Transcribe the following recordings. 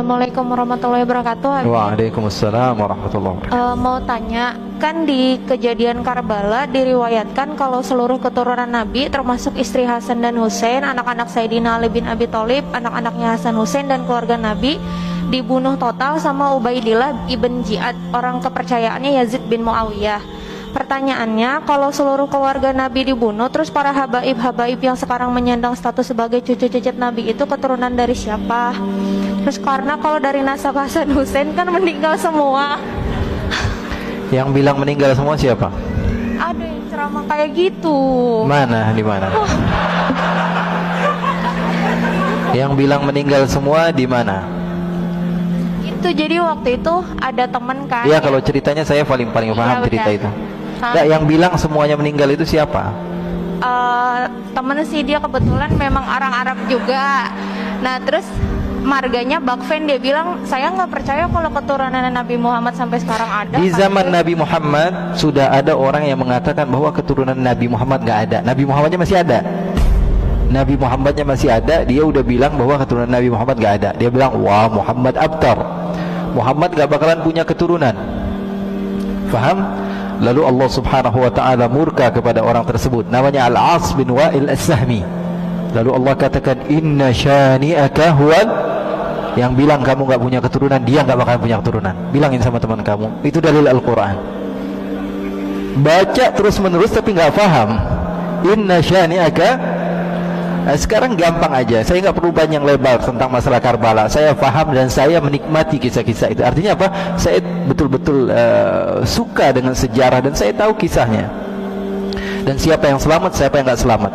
Assalamualaikum warahmatullahi wabarakatuh. Waalaikumsalam warahmatullahi wabarakatuh. Mau tanya, kan di kejadian Karbala diriwayatkan kalau seluruh keturunan Nabi termasuk istri Hasan dan Husain, anak-anak Sayyidina Ali bin Abi Thalib, anak-anaknya Hasan Husain dan keluarga Nabi dibunuh total sama Ubaidillah ibn Ziyad, orang kepercayaannya Yazid bin Muawiyah. Pertanyaannya, kalau seluruh keluarga Nabi dibunuh, terus para habaib-habaib yang sekarang menyandang status sebagai cucu cicit Nabi itu keturunan dari siapa? Terus karena kalau dari nasab Hasan Husain kan meninggal semua. Yang bilang meninggal semua siapa? Ada yang ceramah kayak gitu. Mana? Di mana? Yang bilang meninggal semua di mana? Itu jadi waktu itu ada temen kan. Iya, kalau ceritanya saya paling paham cerita benar. itu. Nggak, yang bilang semuanya meninggal itu siapa? Temen sih, dia kebetulan memang orang Arab juga. Nah terus marganya Bakfen, dia bilang saya nggak percaya kalau keturunan Nabi Muhammad sampai sekarang ada. Di zaman Nabi Muhammad sudah ada orang yang mengatakan bahwa keturunan Nabi Muhammad nggak ada. Nabi Muhammadnya masih ada. Nabi Muhammadnya masih ada. Dia udah bilang bahwa keturunan Nabi Muhammad nggak ada. Dia bilang, wah, Muhammad abtar, Muhammad nggak bakalan punya keturunan. Faham? Lalu Allah Subhanahu wa ta'ala murka kepada orang tersebut, namanya Al-As bin Wa'il As-Sahmi. Lalu Allah katakan, inna syani'aka huwal, yang bilang kamu gak punya keturunan, dia gak bakalan punya keturunan. Bilangin sama teman kamu, itu dalil Al-Quran. Baca terus menerus tapi gak paham. Inna syani'aka. Nah, sekarang gampang aja, saya nggak perlu panjang lebar tentang masalah Karbala. Saya paham dan saya menikmati kisah-kisah itu. Artinya apa? Saya betul-betul suka dengan sejarah dan saya tahu kisahnya. Dan siapa yang selamat, siapa yang nggak selamat.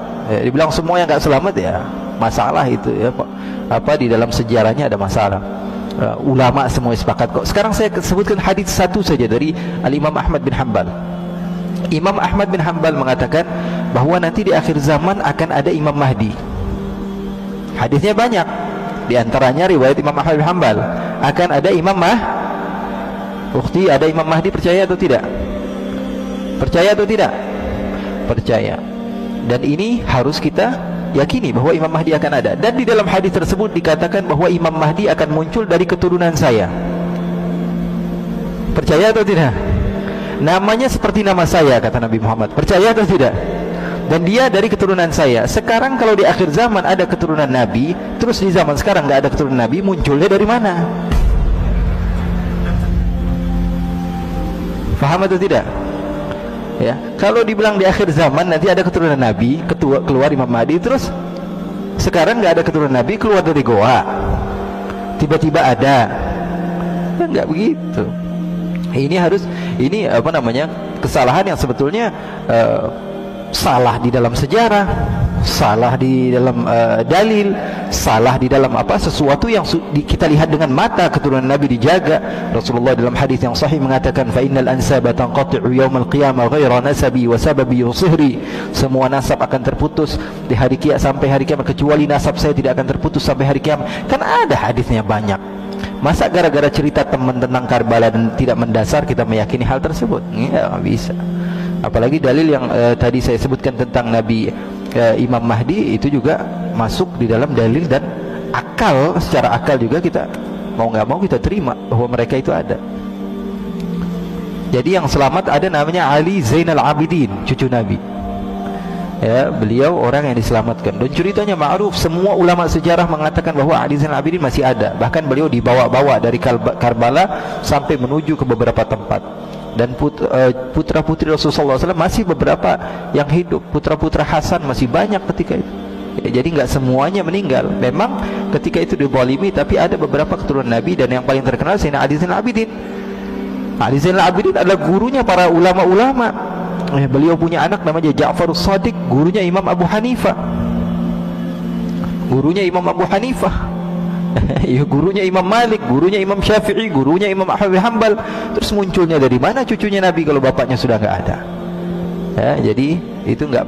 Dibilang semua yang nggak selamat, ya masalah itu ya Pak. Apa di dalam sejarahnya ada masalah. Ulama semua sepakat kok. Sekarang saya sebutkan hadis satu saja dari Al-Imam Ahmad bin Hanbal. Imam Ahmad bin Hanbal mengatakan bahwa nanti di akhir zaman akan ada Imam Mahdi. Hadisnya banyak. Di antaranya riwayat Imam Ahmad bin Hanbal, akan ada Imam Ukhti, ada Imam Mahdi, percaya atau tidak? Percaya atau tidak? Percaya. Dan ini harus kita yakini bahwa Imam Mahdi akan ada. Dan di dalam hadis tersebut dikatakan bahwa Imam Mahdi akan muncul dari keturunan saya. Percaya atau tidak? Namanya seperti nama saya, kata Nabi Muhammad. Percaya atau tidak? Dan dia dari keturunan saya. Sekarang kalau di akhir zaman ada keturunan Nabi, terus di zaman sekarang nggak ada keturunan Nabi, munculnya dari mana? Faham atau tidak? Ya, kalau dibilang di akhir zaman nanti ada keturunan Nabi, keluar Imam Mahdi, terus sekarang nggak ada keturunan Nabi, keluar dari goa, tiba-tiba ada, ya nggak begitu. Ini apa namanya, kesalahan yang sebetulnya salah di dalam sejarah, salah di dalam dalil, salah di dalam apa, sesuatu yang kita lihat dengan mata. Keturunan Nabi dijaga. Rasulullah dalam hadis yang sahih mengatakan, fa innal ansaba tanqati'u yaumal qiyamah ghaira nasabi wa sababi yusihri. Semua nasab akan terputus di hari kiamat, sampai hari kiamat, kecuali nasab saya tidak akan terputus sampai hari kiamat. Kan ada hadisnya banyak. Masa gara-gara cerita teman tentang Karbala dan tidak mendasar kita meyakini hal tersebut? Ya, nggak bisa. Apalagi dalil yang tadi saya sebutkan tentang Nabi Imam Mahdi, itu juga masuk di dalam dalil dan akal. Secara akal juga kita mau nggak mau kita terima bahwa mereka itu ada. Jadi yang selamat ada namanya Ali Zainal Abidin, cucu Nabi. Ya, beliau orang yang diselamatkan. Dan ceritanya ma'ruf, semua ulama sejarah mengatakan bahwa Ali Zainal Abidin masih ada. Bahkan beliau dibawa-bawa dari Karbala sampai menuju ke beberapa tempat. Dan putra-putri Rasulullah SAW masih beberapa yang hidup. Putra-putra Hasan masih banyak ketika itu. Ya, jadi nggak semuanya meninggal. Memang ketika itu dizalimi, tapi ada beberapa keturunan Nabi. Dan yang paling terkenal Sayyidina Ali Zainal Abidin. Ali Zainal Abidin adalah gurunya para ulama-ulama. Beliau punya anak namanya Ja'farus Shadiq, gurunya Imam Abu Hanifah. Gurunya Imam Abu Hanifah. Gurunya Imam Malik, gurunya Imam Syafi'i, gurunya Imam Ahmad bin Hanbal. Terus munculnya dari mana cucunya Nabi kalau bapaknya sudah nggak ada? Ya, jadi itu nggak